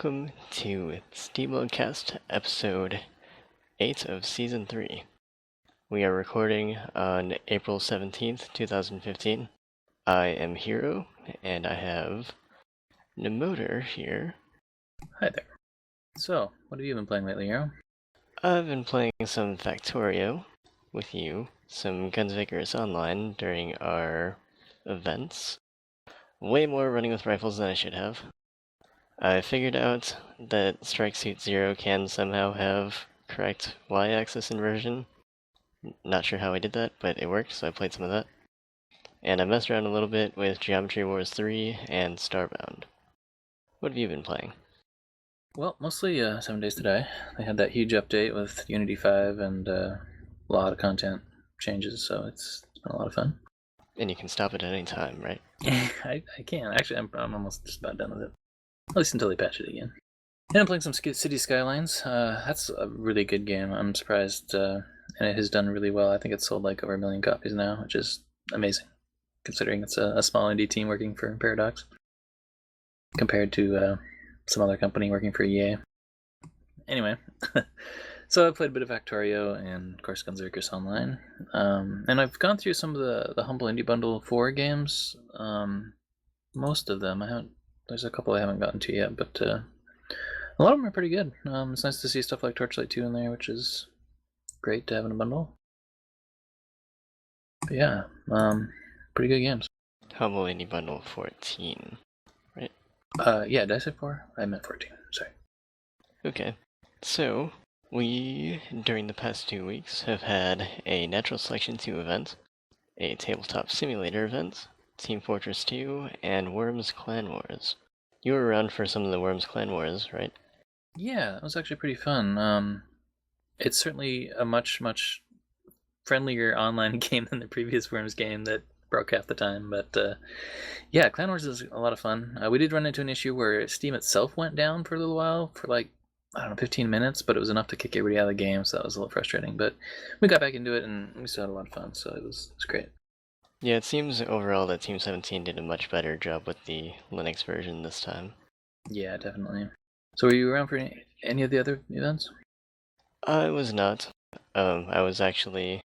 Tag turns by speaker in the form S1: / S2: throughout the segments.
S1: welcome to SteamLUG Cast, episode 8 of season 3. We are recording on April 17th, 2015. I am Hero, and I have Nemoter here.
S2: Hi there. So, what have you been playing lately, Hero?
S1: I've been playing some Factorio with you, some Guns Vigorous Online during our events. Way more running with rifles than I should have. I figured out that Strike Suit Zero can somehow have correct Y-axis inversion. Not sure how I did that, but it worked, so I played some of that. And I messed around a little bit with Geometry Wars 3 and Starbound. What have you been playing?
S2: Well, mostly 7 Days to Die. They had that huge update with Unity 5 and a lot of content changes, so it's been a lot of fun.
S1: And you can stop it at any time, right?
S2: I can. Actually, I'm almost just about done with it. At least until they patch it again. And I'm playing some City Skylines. That's a really good game. I'm surprised, and it has done really well. I think it's sold like over 1 million copies now, which is amazing, considering it's a small indie team working for Paradox, compared to some other company working for EA. Anyway, so I played a bit of Factorio and, of course, Guns Vigorous Online. And I've gone through some of the Humble Indie Bundle 4 games. Most of them. There's a couple I haven't gotten to yet, but a lot of them are pretty good. It's nice to see stuff like Torchlight 2 in there, which is great to have in a bundle. But yeah, pretty good games.
S1: Humble Indie Bundle 14, right?
S2: Yeah, did I say 4? I meant 14, sorry.
S1: Okay, so we, during the past 2 weeks, have had a Natural Selection 2 event, a Tabletop Simulator event, Team Fortress 2, and Worms Clan Wars. You were around for some of the Worms Clan Wars, right?
S2: Yeah, it was actually pretty fun. It's certainly a much friendlier online game than the previous Worms game that broke half the time, but yeah, Clan Wars is a lot of fun. We did run into an issue where Steam itself went down for a little while, for like, I don't know, 15 minutes, but it was enough to kick everybody out of the game, so that was a little frustrating, but we got back into it and we still had a lot of fun, so it was great.
S1: Yeah, it seems overall that Team 17 did a much better job with the Linux version this time.
S2: Yeah, definitely. So were you around for any of the other events?
S1: I was not. I was actually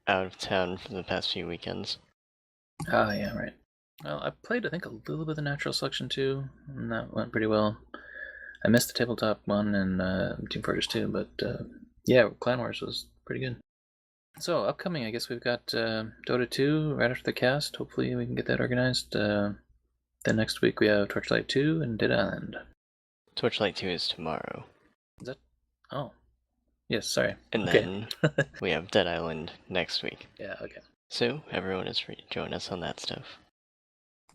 S1: out of town for the past few weekends.
S2: Oh, yeah, right. Well, I played, I think, a little bit of Natural Selection 2, and that went pretty well. I missed the Tabletop one and Team Fortress 2, but yeah, Clan Wars was pretty good. So, upcoming, I guess we've got Dota 2 right after the cast. Hopefully we can get that organized. Then next week we have Torchlight 2 and Dead Island.
S1: Torchlight 2 is tomorrow.
S2: Is that? Oh. Yes, sorry.
S1: And then we have Dead Island next week.
S2: Yeah, okay.
S1: So, everyone is free to join us on that stuff.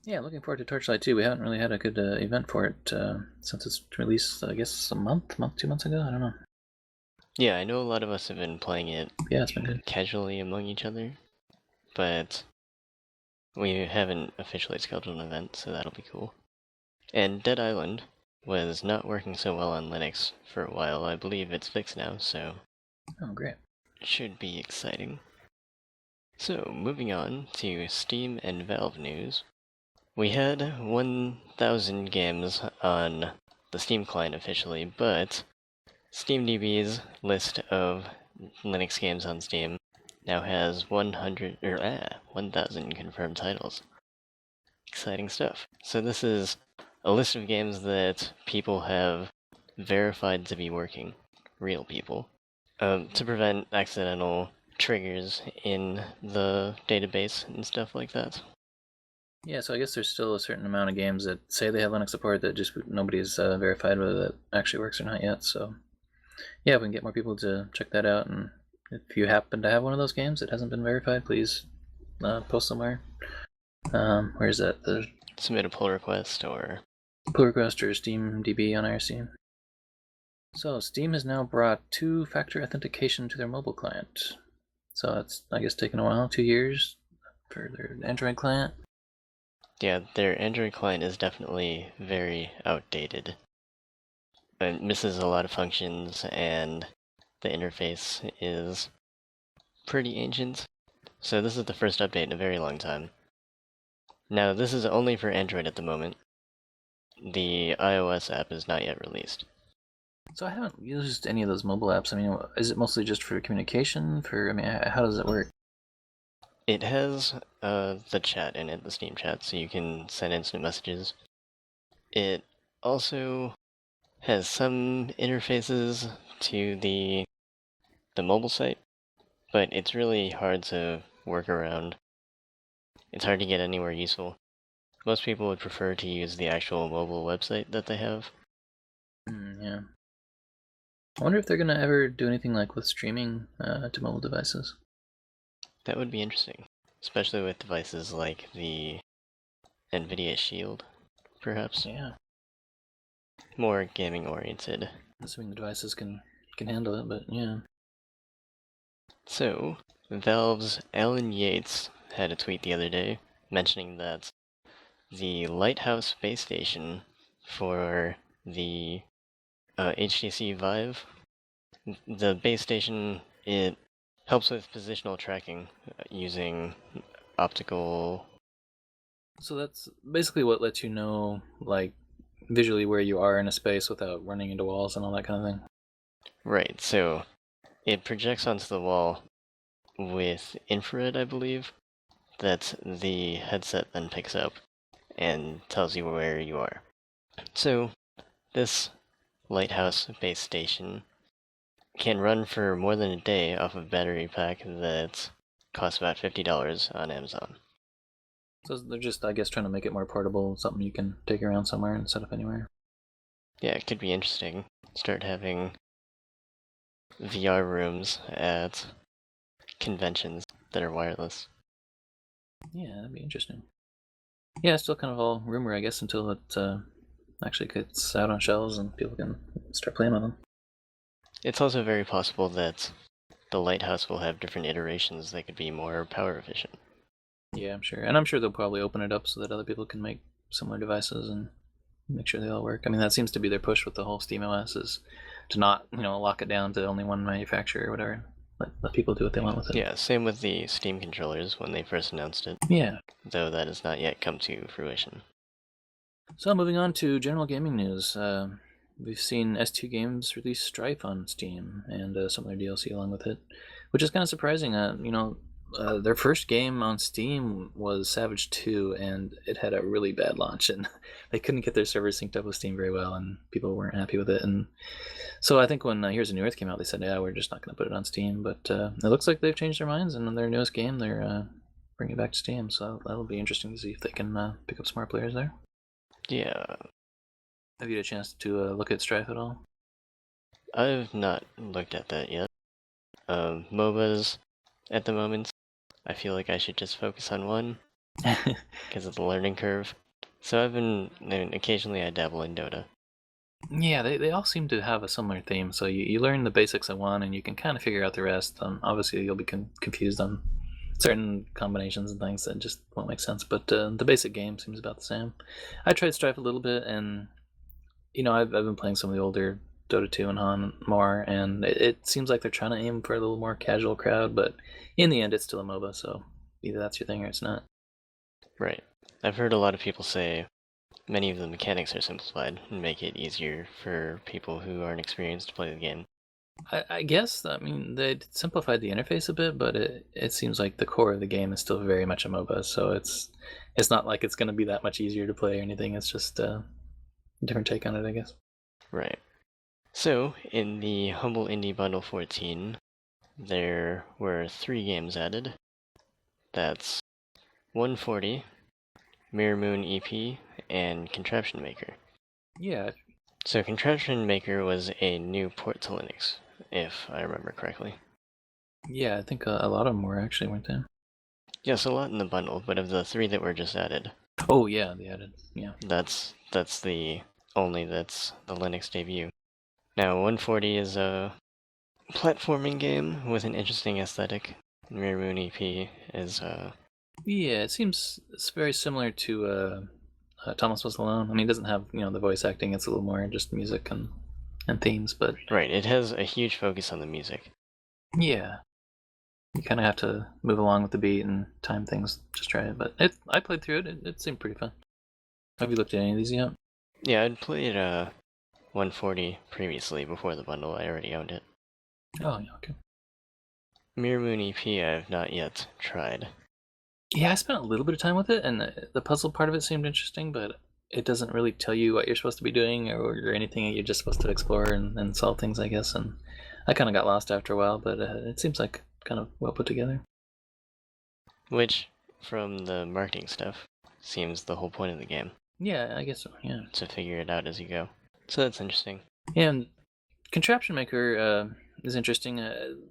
S2: Yeah, looking forward to Torchlight 2. We haven't really had a good event for it since its release, I guess, 2 months ago? I don't know.
S1: Yeah, I know a lot of us have been playing it
S2: it's been good.
S1: Casually among each other, but we haven't officially scheduled an event, so that'll be cool. And Dead Island was not working so well on Linux for a while. I believe it's fixed now, so...
S2: Oh, great.
S1: Should be exciting. So, moving on to Steam and Valve news. We had 1,000 games on the Steam client officially, but SteamDB's list of Linux games on Steam now has 1,000 confirmed titles. Exciting stuff. So this is a list of games that people have verified to be working, real people, to prevent accidental triggers in the database and stuff like that.
S2: Yeah, so I guess there's still a certain amount of games that say they have Linux support that just nobody's verified whether that actually works or not yet, so yeah, if we can get more people to check that out, and if you happen to have one of those games that hasn't been verified, please post somewhere. Where is that?
S1: Submit a pull request or
S2: SteamDB on IRC. So Steam has now brought 2-factor authentication to their mobile client. So that's, I guess, taken a while, 2 years for their Android client.
S1: Yeah, their Android client is definitely very outdated. It misses a lot of functions, and the interface is pretty ancient. So this is the first update in a very long time. Now, this is only for Android at the moment. the iOS app is not yet released.
S2: So I haven't used any of those mobile apps. I mean, is it mostly just for communication? How does it work?
S1: It has the chat in it, the Steam chat, so you can send instant messages. It also has some interfaces to the mobile site, but it's really hard to work around. It's hard to get anywhere useful. Most people would prefer to use the actual mobile website that they have.
S2: Yeah. I wonder if they're gonna ever do anything like with streaming to mobile devices.
S1: That would be interesting, especially with devices like the NVIDIA Shield, perhaps.
S2: Yeah.
S1: More gaming oriented.
S2: Assuming the devices can handle it, but yeah.
S1: So, Valve's Alan Yates had a tweet the other day mentioning that the Lighthouse base station for the HTC Vive, the base station, it helps with positional tracking using optical.
S2: So that's basically what lets you know, like, visually where you are in a space without running into walls and all that kind of thing.
S1: Right, so it projects onto the wall with infrared, I believe, that the headset then picks up and tells you where you are. So, this Lighthouse base station can run for more than a day off of a battery pack that costs about $50 on Amazon.
S2: So they're just, I guess, trying to make it more portable, something you can take around somewhere and set up anywhere.
S1: Yeah, it could be interesting. Start having VR rooms at conventions that are wireless.
S2: Yeah, that'd be interesting. Yeah, it's still kind of all rumor, I guess, until it actually gets out on shelves and people can start playing with them.
S1: It's also very possible that the Lighthouse will have different iterations that could be more power efficient.
S2: Yeah, I'm sure. And I'm sure they'll probably open it up so that other people can make similar devices and make sure they all work. I mean, that seems to be their push with the whole SteamOS, is to not, lock it down to only one manufacturer or whatever. Let people do what they want with it.
S1: Yeah, same with the Steam controllers when they first announced it,
S2: Yeah.
S1: though that has not yet come to fruition.
S2: So moving on to general gaming news. We've seen S2 Games release Strife on Steam and some of their DLC along with it, which is kind of surprising. Their first game on Steam was Savage 2, and it had a really bad launch, and they couldn't get their servers synced up with Steam very well, and people weren't happy with it. And so I think when Here's a New Earth came out, they said, yeah, we're just not going to put it on Steam. But it looks like they've changed their minds, and in their newest game, they're bringing it back to Steam. So that'll be interesting to see if they can pick up some more players there.
S1: Yeah.
S2: Have you had a chance to look at Strife at all?
S1: I've not looked at that yet. MOBAs, at the moment, I feel like I should just focus on one because of the learning curve. So occasionally I dabble in Dota.
S2: Yeah, they all seem to have a similar theme. So you learn the basics of one, and you can kind of figure out the rest. Obviously, you'll be confused on certain combinations and things that just won't make sense. But the basic game seems about the same. I tried Strife a little bit, and I've been playing some of the older Dota 2 and Han more, and it seems like they're trying to aim for a little more casual crowd, but in the end, it's still a MOBA, so either that's your thing or it's not.
S1: Right. I've heard a lot of people say many of the mechanics are simplified and make it easier for people who aren't experienced to play the game.
S2: I guess, they simplified the interface a bit, but it seems like the core of the game is still very much a MOBA, so it's not like it's going to be that much easier to play or anything. It's just a different take on it, I guess.
S1: Right. So, in the Humble Indie Bundle 14, there were 3 games added. That's 140, Mirror Moon EP, and Contraption Maker.
S2: Yeah.
S1: So Contraption Maker was a new port to Linux, if I remember correctly.
S2: Yeah, I think a lot of them were actually, weren't they?
S1: Yes, a lot in the bundle, but of the 3 that were just added.
S2: Oh yeah, they added. Yeah.
S1: That's the Linux debut. Now 140 is a platforming game with an interesting aesthetic. Mirror Moon EP is
S2: Yeah, it's very similar to Thomas Was Alone. I mean, it doesn't have the voice acting. It's a little more just music and themes, but
S1: right. It has a huge focus on the music.
S2: Yeah, you kind of have to move along with the beat and time things. Just try it, but I played through it. It seemed pretty fun. Have you looked at any of these yet?
S1: Yeah, I'd played 140 previously before the bundle. I already owned it.
S2: Oh, yeah, okay.
S1: Mirror Moon EP I have not yet tried.
S2: Yeah, I spent a little bit of time with it, and the puzzle part of it seemed interesting, but it doesn't really tell you what you're supposed to be doing or anything. You're just supposed to explore and solve things, I guess. And I kind of got lost after a while, but it seems like kind of well put together.
S1: Which, from the marketing stuff, seems the whole point of the game.
S2: Yeah, I guess so, yeah.
S1: To figure it out as you go. So that's interesting.
S2: Yeah, and Contraption Maker is interesting.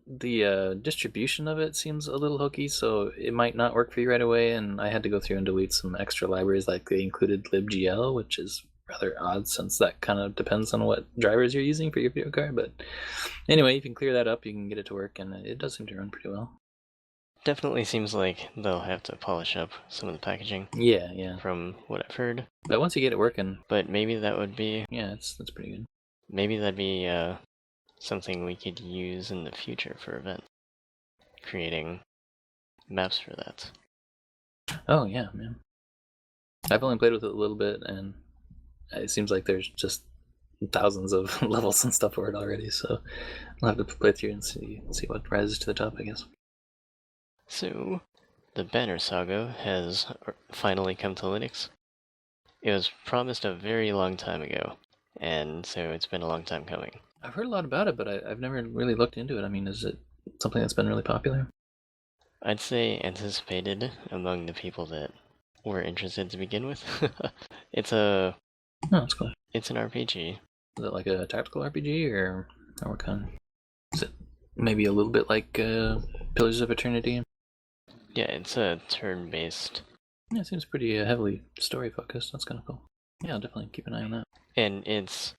S2: The distribution of it seems a little hokey, so it might not work for you right away, and I had to go through and delete some extra libraries, like they included libgl, which is rather odd since that kind of depends on what drivers you're using for your video card. But anyway, you can clear that up, you can get it to work, and it does seem to run pretty well.
S1: Definitely seems like they'll have to polish up some of the packaging.
S2: Yeah.
S1: From what I've heard.
S2: But once you get it working...
S1: But maybe that would be...
S2: Yeah, that's pretty good.
S1: Maybe that'd be something we could use in the future for events. Creating maps for that.
S2: Oh, yeah, man. I've only played with it a little bit, and it seems like there's just thousands of levels and stuff for it already, so I'll have to play through and see what rises to the top, I guess.
S1: So, the Banner Saga has finally come to Linux. It was promised a very long time ago, and so it's been a long time coming.
S2: I've heard a lot about it, but I've never really looked into it. I mean, is it something that's been really popular?
S1: I'd say anticipated among the people that were interested to begin with. It's a...
S2: Oh, that's cool.
S1: It's an RPG.
S2: Is it like a tactical RPG, or what kind? Is it maybe a little bit like Pillars of Eternity?
S1: Yeah, it's a turn-based.
S2: Yeah, it seems pretty heavily story-focused. That's kind of cool. Yeah, I'll definitely keep an eye on that.
S1: And it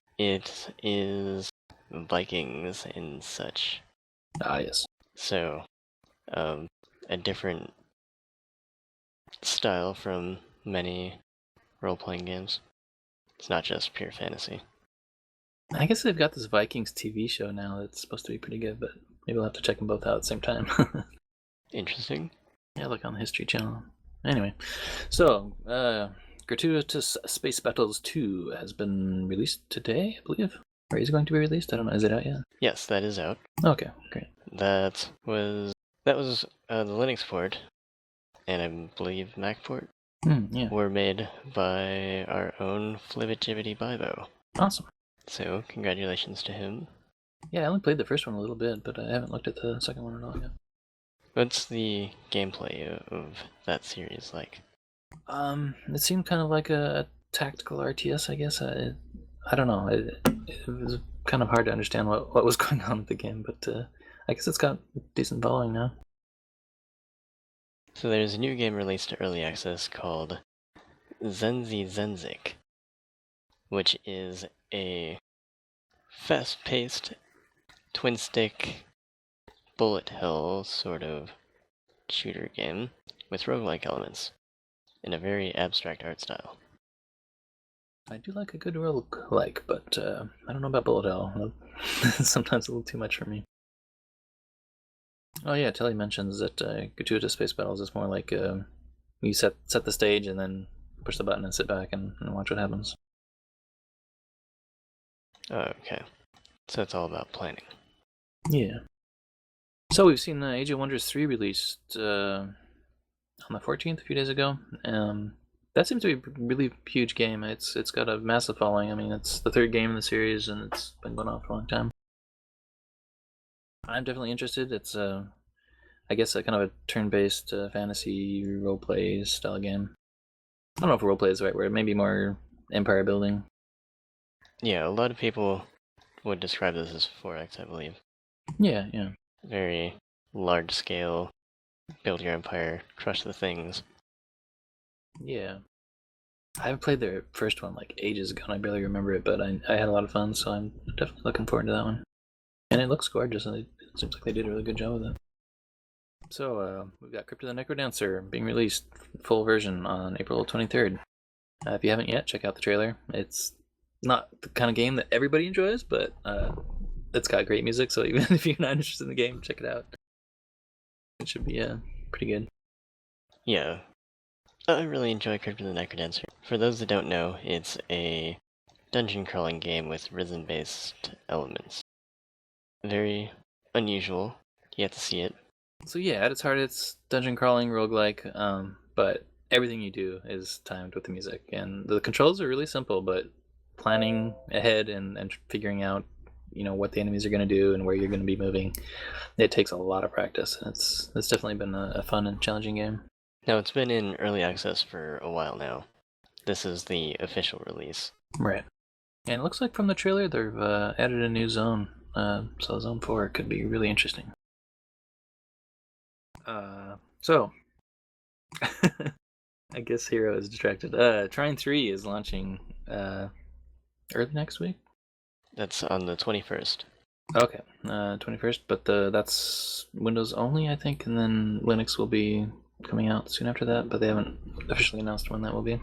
S1: is Vikings and such.
S2: Ah, yes.
S1: So, a different style from many role-playing games. It's not just pure fantasy.
S2: I guess they've got this Vikings TV show now that's supposed to be pretty good, but maybe we'll have to check them both out at the same time.
S1: Interesting.
S2: Yeah, look on the History Channel. Anyway, so Gratuitous Space Battles 2 has been released today, I believe. Or is it going to be released? I don't know. Is it out yet?
S1: Yes, that is out.
S2: Okay, great.
S1: That was the Linux port, and I believe Mac port.
S2: Yeah.
S1: Were made by our own Flibbitivity Bibo.
S2: Awesome.
S1: So, congratulations to him.
S2: Yeah, I only played the first one a little bit, but I haven't looked at the second one at all yet.
S1: What's the gameplay of that series like?
S2: It seemed kind of like a tactical RTS, I guess. I don't know. It was kind of hard to understand what was going on with the game, but I guess it's got decent following now.
S1: So there's a new game released to early access called Zenzi Zenzik, which is a fast-paced, twin-stick, bullet hell sort of shooter game with roguelike elements in a very abstract art style.
S2: I do like a good roguelike, but I don't know about bullet hell. Sometimes a little too much for me. Oh yeah, Telly mentions that Gratuitous Space Battles is more like you set the stage and then push the button and sit back and watch what happens.
S1: Okay, so it's all about planning.
S2: Yeah. So we've seen Age of Wonders 3 released on the 14th, a few days ago. That seems to be a really huge game. It's got a massive following. I mean, it's the third game in the series, and it's been going on for a long time. I'm definitely interested. It's I guess a kind of a turn-based fantasy roleplay style game. I don't know if roleplay is the right word. Maybe more empire building.
S1: Yeah, a lot of people would describe this as 4X, I believe.
S2: Yeah.
S1: Very large scale, build your empire, crush the things.
S2: Yeah. I haven't played their first one like ages ago, and I barely remember it, but I had a lot of fun, so I'm definitely looking forward to that one. And it looks gorgeous, and it seems like they did a really good job with it. So, we've got Crypt of the Necrodancer being released, full version, on April 23rd. If you haven't yet, check out the trailer. It's not the kind of game that everybody enjoys, but it's got great music, so even if you're not interested in the game, check it out. It should be pretty good.
S1: Yeah. I really enjoy Crypt of the Necrodancer. For those that don't know, it's a dungeon crawling game with rhythm-based elements. Very unusual. You have to see it.
S2: So yeah, at its heart, it's dungeon crawling roguelike, but everything you do is timed with the music, and the controls are really simple, but planning ahead and figuring out, what the enemies are going to do and where you're going to be moving, it takes a lot of practice. It's definitely been a fun and challenging game.
S1: Now, it's been in early access for a while now. This is the official release.
S2: Right. And it looks like from the trailer they've added a new zone, so Zone 4 could be really interesting. So, I guess Hero is distracted. Trine 3 is launching early next week?
S1: That's on the 21st.
S2: Okay, 21st, but that's Windows only, I think, and then Linux will be coming out soon after that, but they haven't officially announced when that will be.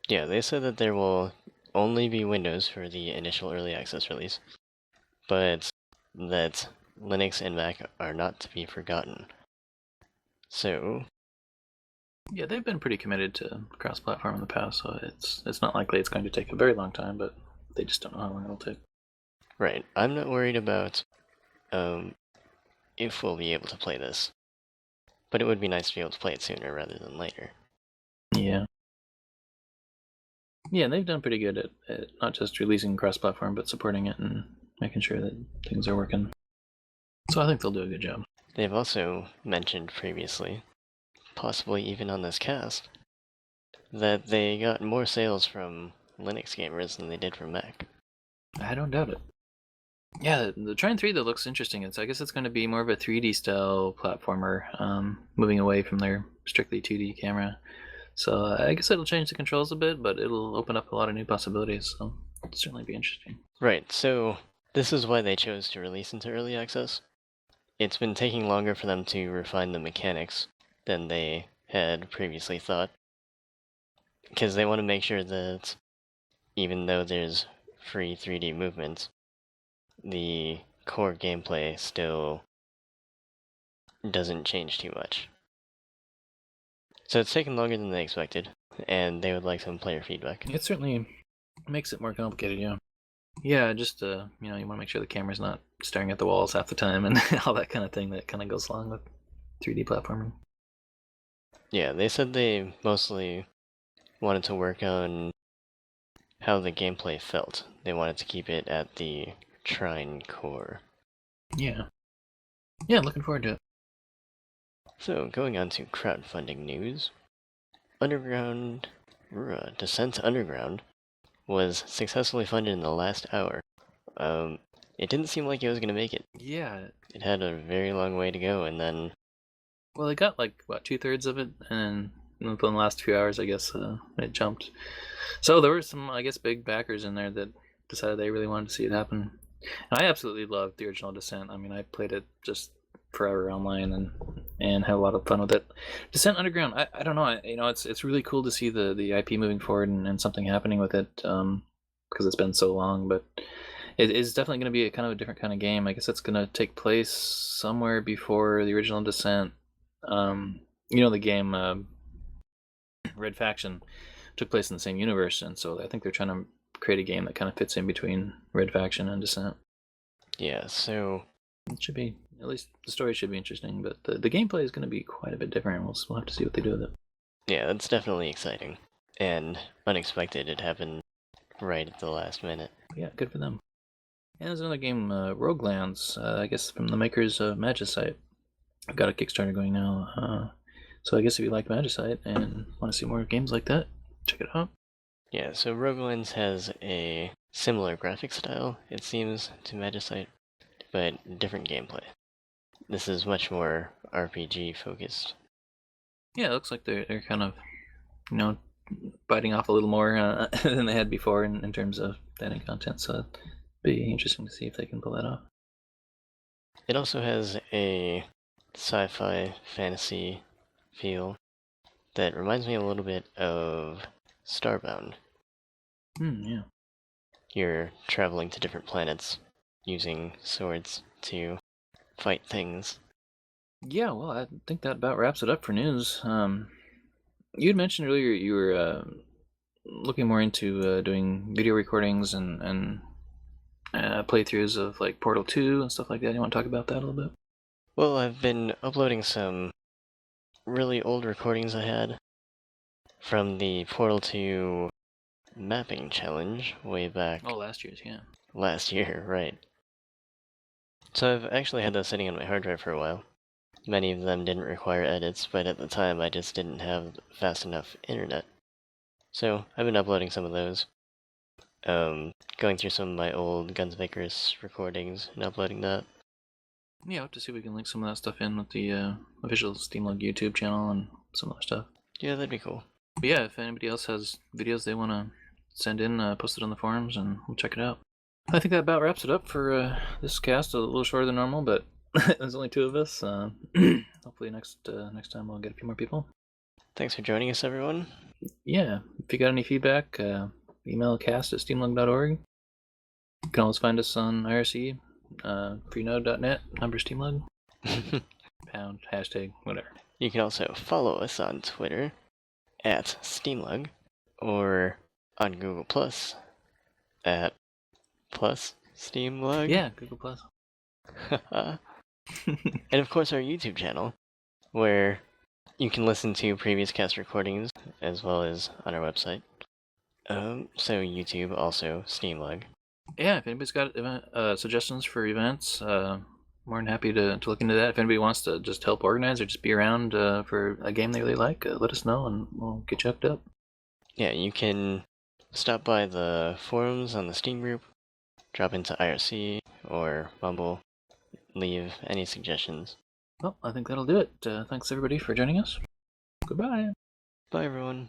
S1: Yeah, they said that there will only be Windows for the initial early access release, but that Linux and Mac are not to be forgotten. So,
S2: yeah, they've been pretty committed to cross-platform in the past, so it's not likely it's going to take a very long time, but they just don't know how long it'll take.
S1: right, I'm not worried about if we'll be able to play this, but it would be nice to be able to play it sooner rather than later.
S2: Yeah. Yeah, they've done pretty good at not just releasing cross-platform, but supporting it and making sure that things are working. So I think they'll do a good job.
S1: They've also mentioned previously, possibly even on this cast, that they got more sales from Linux gamers than they did from Mac.
S2: I don't doubt it. Yeah, the Trine 3 though looks interesting. I guess it's going to be more of a 3D style platformer, moving away from their strictly 2D camera. So I guess it'll change the controls a bit, but it'll open up a lot of new possibilities. So it'll certainly be interesting.
S1: Right, so this is why they chose to release into early access. It's been taking longer for them to refine the mechanics than they had previously thought, because they want to make sure that even though there's free 3D movement, the core gameplay still doesn't change too much. So it's taken longer than they expected, and they would like some player feedback.
S2: It certainly makes it more complicated, yeah. Yeah, just you want to make sure the camera's not staring at the walls half the time and all that kind of thing that kind of goes along with 3D platforming.
S1: Yeah, they said they mostly wanted to work on how the gameplay felt. They wanted to keep it at the Trine core.
S2: Yeah. Yeah, looking forward to it.
S1: So, going on to crowdfunding news. Descent Underground was successfully funded in the last hour. It didn't seem like it was going to make it.
S2: Yeah.
S1: It had a very long way to go, and then...
S2: Well, they got like, what, 2/3 of it, and within the last few hours, I guess, it jumped. So there were some, I guess, big backers in there that decided they really wanted to see it happen. And I absolutely loved the original Descent. I mean, I played it just forever online and had a lot of fun with it. Descent Underground, I don't know, it's really cool to see the IP moving forward and something happening with it, because it's been so long, but it is definitely going to be a kind of a different kind of game. I guess it's going to take place somewhere before the original Descent. The game Red Faction took place in the same universe, and so I think they're trying to create a game that kind of fits in between Red Faction and Descent.
S1: Yeah, so...
S2: It should be, at least the story should be interesting, but the gameplay is going to be quite a bit different. We'll have to see what they do with it.
S1: Yeah, that's definitely exciting. And unexpected. It happened right at the last minute.
S2: Yeah, good for them. And there's another game, Roguelands, I guess from the makers of Magicite. I've got a Kickstarter going now. So I guess if you like Magicite and want to see more games like that, check it out.
S1: Yeah, so Roguelands has a similar graphic style, it seems, to Magicite, but different gameplay. This is much more RPG focused.
S2: Yeah, it looks like they're kind of, biting off a little more than they had before in terms of adding content, so it'd be interesting to see if they can pull that off.
S1: It also has a sci-fi fantasy feel that reminds me a little bit of Starbound.
S2: Yeah.
S1: You're traveling to different planets using swords to fight things.
S2: Yeah, well, I think that about wraps it up for news. You had mentioned earlier you were looking more into doing video recordings and playthroughs of like Portal 2 and stuff like that. You want to talk about that a little bit?
S1: Well, I've been uploading some really old recordings I had from the Portal 2 mapping challenge way back
S2: Oh, last year's, yeah.
S1: last year, right. So I've actually had those sitting on my hard drive for a while. Many of them didn't require edits, but at the time I just didn't have fast enough internet. So I've been uploading some of those. Going through some of my old Guns Vaporous recordings and uploading that.
S2: Yeah, I'll have to see if we can link some of that stuff in with the official SteamLUG YouTube channel and some other stuff.
S1: Yeah, that'd be cool.
S2: But yeah, if anybody else has videos they want to send in, post it on the forums and we'll check it out. I think that about wraps it up for this cast. A little shorter than normal, but there's only 2 of us. Hopefully next time we'll get a few more people.
S1: Thanks for joining us, everyone.
S2: Yeah, if you got any feedback, email cast@steamlug.org. You can always find us on IRC, freenode.net, number SteamLUG, pound, hashtag, whatever.
S1: You can also follow us on Twitter at SteamLUG or on Google Plus at plus SteamLUG.
S2: Yeah, Google Plus.
S1: And of course our YouTube channel, where you can listen to previous cast recordings as well as on our website. So YouTube, also SteamLUG.
S2: Yeah, if anybody's got event, suggestions for events, more than happy to look into that. If anybody wants to just help organize or just be around for a game they really like, let us know and we'll get you hooked up.
S1: Yeah, you can stop by the forums on the Steam group, drop into IRC or Mumble, leave any suggestions.
S2: Well, I think that'll do it. Thanks everybody for joining us. Goodbye.
S1: Bye, everyone.